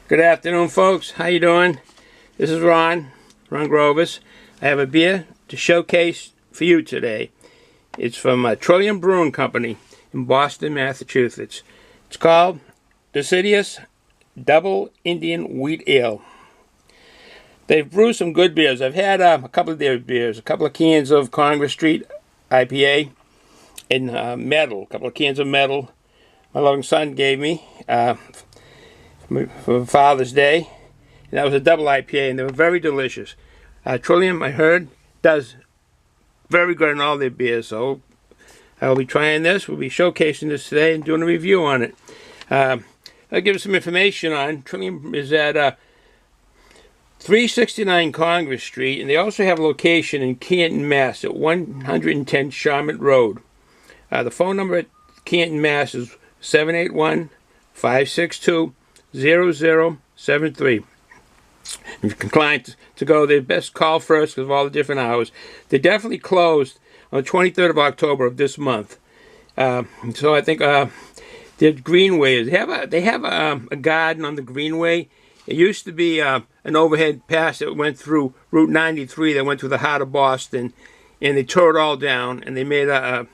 Good afternoon, folks. How you doing? This is Ron Grovis. I have a beer to showcase for you today. It's from Trillium Brewing Company in Boston, Massachusetts. It's called Deciduous Double Indian Wheat Ale. They've brewed some good beers. I've had a couple of their beers, a couple of cans of Congress Street IPA in metal, a couple of cans of metal my loving son gave me for Father's Day. And that was a double IPA, and they were very delicious. Trillium, I heard, does very good in all their beers, so I'll be trying this. We'll be showcasing this today and doing a review on it. I'll give you some information on Trillium. Is at 369 Congress Street, and they also have a location in Canton, Mass. at 110 Charmont Road. The phone number at Canton, Mass. is 781-562-0073. If you're inclined to go there, best call first because of all the different hours. They're definitely closed on the 23rd of October of this month. So I think the Greenway, they have a garden on the Greenway. It used to be an overhead pass that went through Route 93 that went through the heart of Boston, and they tore it all down, and they made a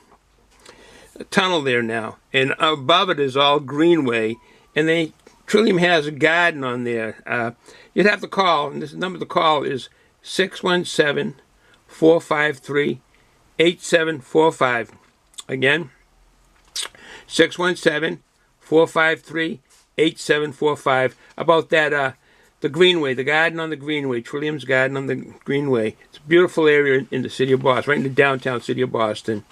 tunnel there now. And above it is all Greenway, and Trillium has a garden on there. You'd have to call, and this number to call is 617-453-8745. Again, 617-453-8745. About that, the Greenway, the garden on the Greenway, Trillium's garden on the Greenway. It's a beautiful area in the city of Boston, right in the downtown city of Boston.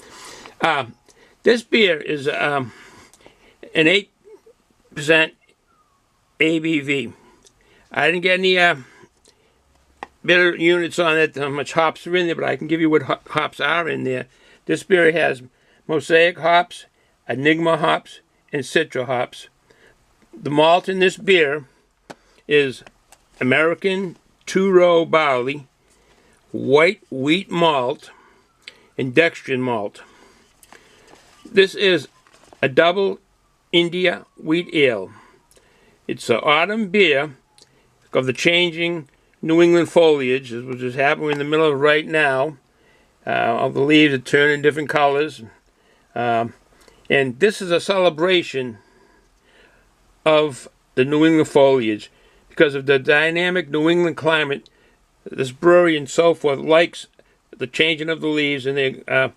This beer is an 8% ABV. I didn't get any bitter units on it, how much hops are in there, but I can give you what hops are in there. This beer has mosaic hops, enigma hops, and citra hops. The malt in this beer is American two-row barley, white wheat malt, and dextrin malt. This is a double India wheat ale. It's an autumn beer of the changing New England foliage, which is happening in the middle of right now. All the leaves are turning different colors. And this is a celebration of the New England foliage. Because of the dynamic New England climate, this brewery and so forth likes the changing of the leaves, and they have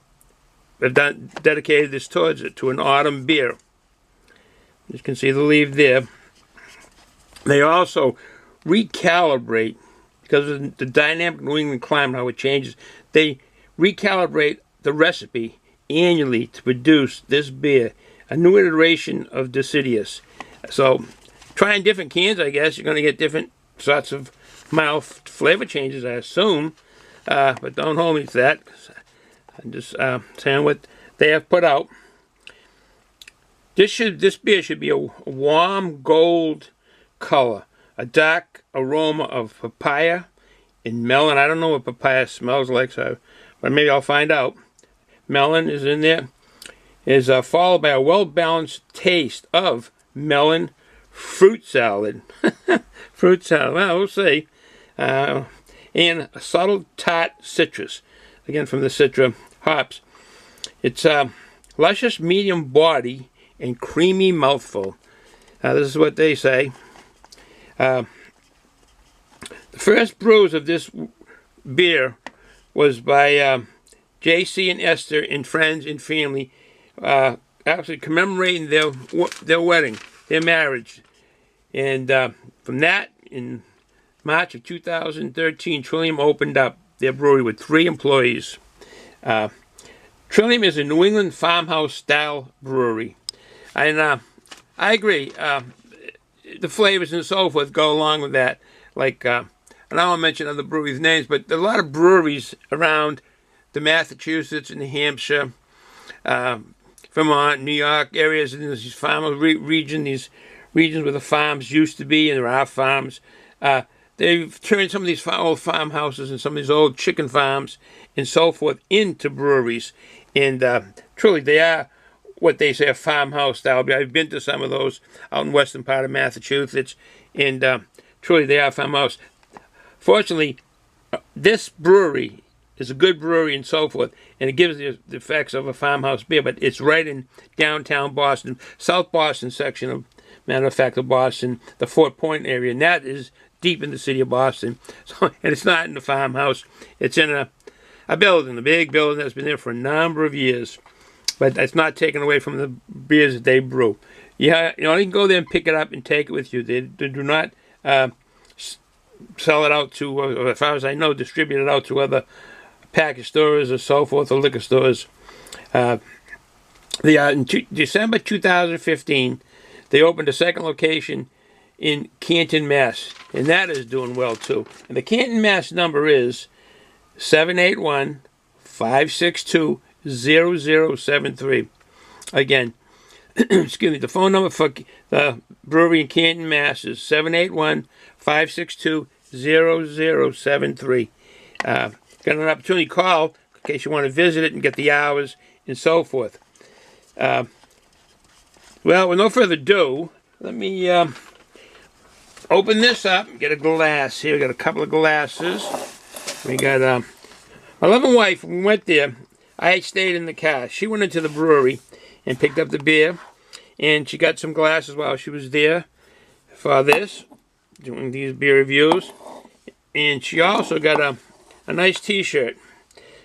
dedicated this towards it, to an autumn beer. You can see the leaf there. They also recalibrate, because of the dynamic New England climate, how it changes, they recalibrate the recipe annually to produce this beer, a new iteration of Deciduous. So, trying different cans, I guess, you're going to get different sorts of mouth flavor changes, I assume. But don't hold me to that. I'm just saying what they have put out. This beer should be a warm gold color, a dark aroma of papaya and melon. I don't know what papaya smells like, but maybe I'll find out. Melon is in there. Is followed by a well-balanced taste of melon fruit salad. Fruit salad. Well, we'll see. And a subtle tart citrus. Again, from the citra hops. It's luscious medium body and creamy mouthful. This is what they say. The first brews of this beer was by J.C. and Esther and friends and family, actually commemorating their wedding, their marriage. And from that, in March of 2013, Trillium opened up their brewery with 3 employees. Trillium is a New England farmhouse-style brewery. And I agree. The flavors and so forth go along with that. Like, and I won't mention other breweries' names, but there are a lot of breweries around the Massachusetts and New Hampshire, Vermont, New York areas, in these farm regions, these regions where the farms used to be, and there are farms. They've turned some of these old farmhouses and some of these old chicken farms and so forth into breweries. And truly, they are what they say a farmhouse style beer. I've been to some of those out in western part of Massachusetts, and truly they are farmhouse. Fortunately, this brewery is a good brewery and so forth, and it gives the effects of a farmhouse beer, but it's right in downtown Boston, South Boston section of, matter of fact, of Boston, the Fort Point area, and that is deep in the city of Boston. So, and it's not in the farmhouse. It's in a building, a big building that's been there for a number of years. But that's not taken away from the beers that they brew. Yeah, you can go there and pick it up and take it with you. They do not sell it out to, as far as I know, distribute it out to other package stores or so forth, or liquor stores. In December 2015, they opened a second location in Canton, Mass. And that is doing well, too. And the Canton, Mass number is 781-562-0073. Again, excuse me, the phone number for the brewery in Canton, Mass is 781-562-0073. Got an opportunity to call in case you want to visit it and get the hours and so forth. Well, with no further ado, let me open this up and get a glass here. We got a couple of glasses. We got my loving wife. When we went there, I stayed in the car. She went into the brewery and picked up the beer, and she got some glasses while she was there for this, doing these beer reviews. And she also got a nice t-shirt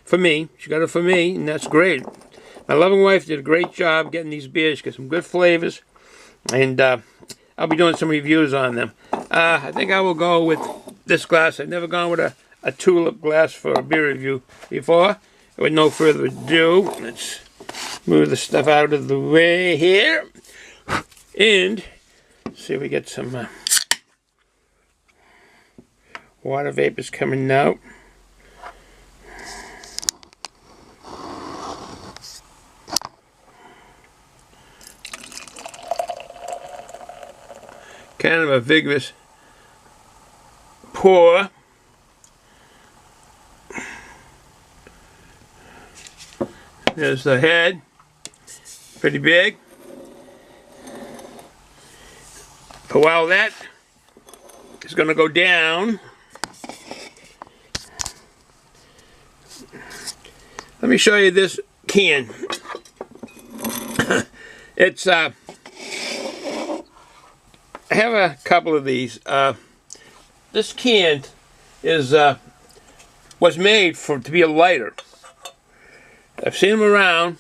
for me. She got it for me, and that's great. My loving wife did a great job getting these beers. She got some good flavors, and I'll be doing some reviews on them. I think I will go with this glass. I've never gone with a tulip glass for a beer review before. With no further ado, let's move the stuff out of the way here, and see if we get some water vapors coming out. Kind of a vigorous pour. There's the head, pretty big. But while that is going to go down, let me show you this can. It's I have a couple of these. This can is was made to be a lighter. I've seen them around.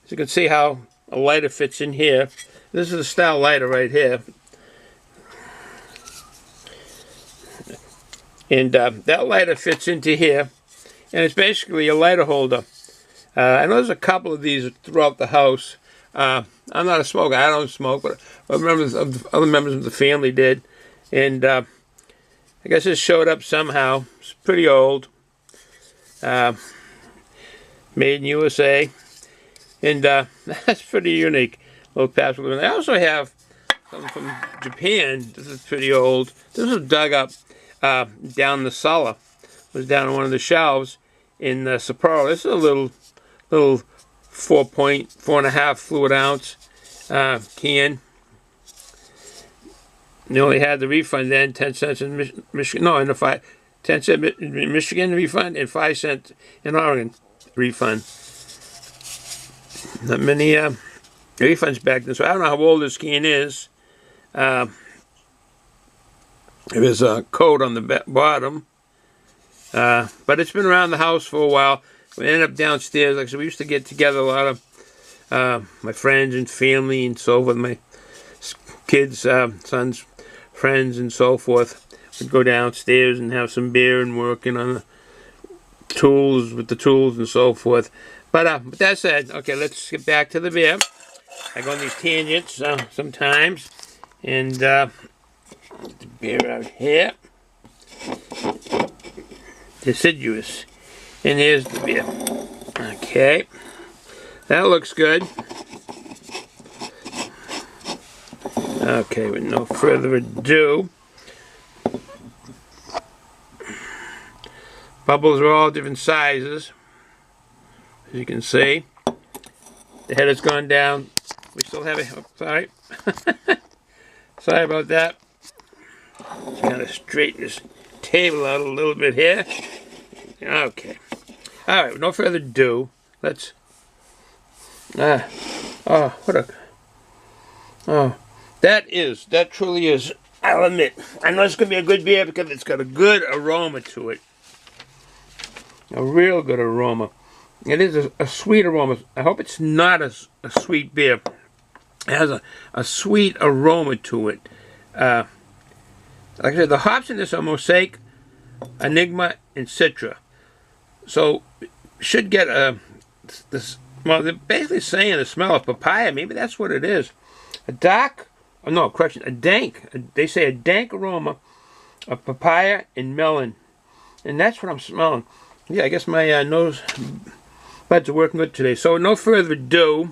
As you can see how a lighter fits in here. This is a style lighter right here. And that lighter fits into here. And it's basically a lighter holder. I know there's a couple of these throughout the house. I'm not a smoker. I don't smoke, but other members of the family did. And I guess this showed up somehow. It's pretty old. Made in USA, and that's pretty unique. Little password. I also have something from Japan. This is pretty old. This was dug up down the cellar. It was down on one of the shelves in Sapporo. This is a little 4.5 fluid ounce can. They only had the refund then, 10 cents in Michigan. No, in the 10 cents in Michigan refund and 5 cents in Oregon refund. Not many refunds back then, so I don't know how old this can is. There's a code on the bottom, but it's been around the house for a while. We ended up downstairs. Like I said, we used to get together a lot of my friends and family and so forth. My kids, sons, friends, and so forth. We'd go downstairs and have some beer and working on the tools and so forth. But with that said, okay, let's get back to the beer. I go on these tangents sometimes, and get the beer out here. Deciduous, and here's the beer. Okay, that looks good. Okay, with no further ado. Bubbles are all different sizes, as you can see. The head has gone down We still have it. Oh, sorry. Sorry about that. Just kind of straighten this table out a little bit here. Okay. All right. No further ado. Let's. Oh, what a. Oh, that truly is. I'll admit. I know it's gonna be a good beer because it's got a good aroma to it. A real good aroma. It is a sweet aroma. I hope it's not a sweet beer. It has a sweet aroma to it. Like I said, the hops in this are mosaic, enigma, and citra. So should get this. Well, they're basically saying the smell of papaya. Maybe that's what it is. A dark. Oh, no, correction. A dank. They say a dank aroma of papaya and melon, and that's what I'm smelling. Yeah, I guess my nose buds are working good today. So no further ado.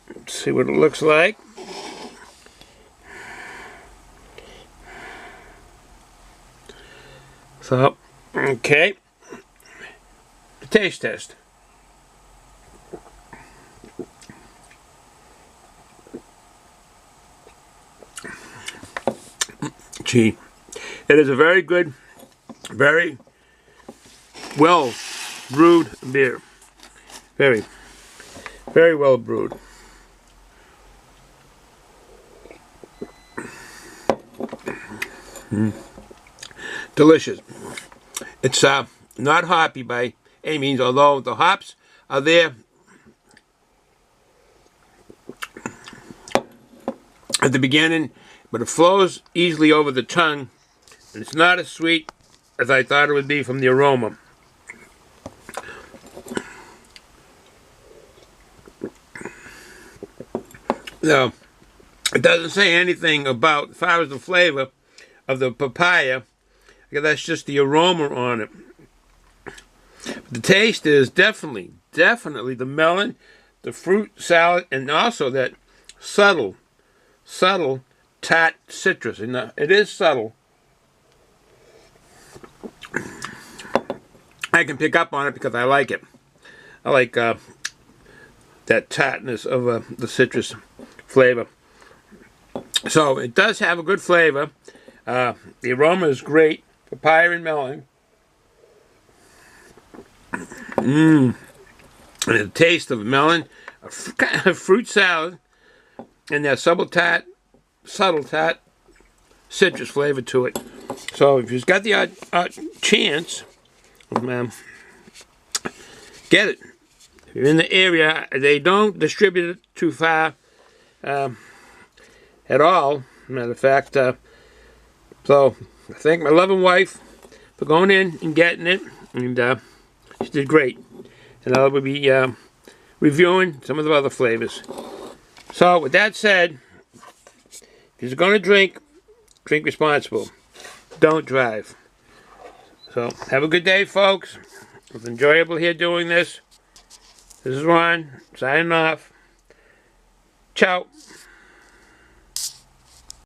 Let's see what it looks like. So, okay. The taste test. Gee, it is a very good, very well brewed beer. Very, very well brewed. Delicious. It's not hoppy by any means, although the hops are there at the beginning, but it flows easily over the tongue, and it's not as sweet as I thought it would be from the aroma. No, it doesn't say anything about, as far as the flavor of the papaya, because that's just the aroma on it. The taste is definitely the melon, the fruit salad, and also that subtle tart citrus. And it is subtle. I can pick up on it because I like it. I like that tartness of the citrus flavor. So it does have a good flavor. The aroma is great. Papaya and melon. And the taste of melon, kind of fruit salad, and that subtle tart citrus flavor to it. So if you've got the odd chance, get it. If you're in the area, they don't distribute it too far at all. Matter of fact, so I thank my loving wife for going in and getting it, and she did great. And I will be reviewing some of the other flavors. So with that said, if you're going to drink responsible. Don't drive. So have a good day, folks. It was enjoyable here doing this. This is Ron, signing off. Ciao.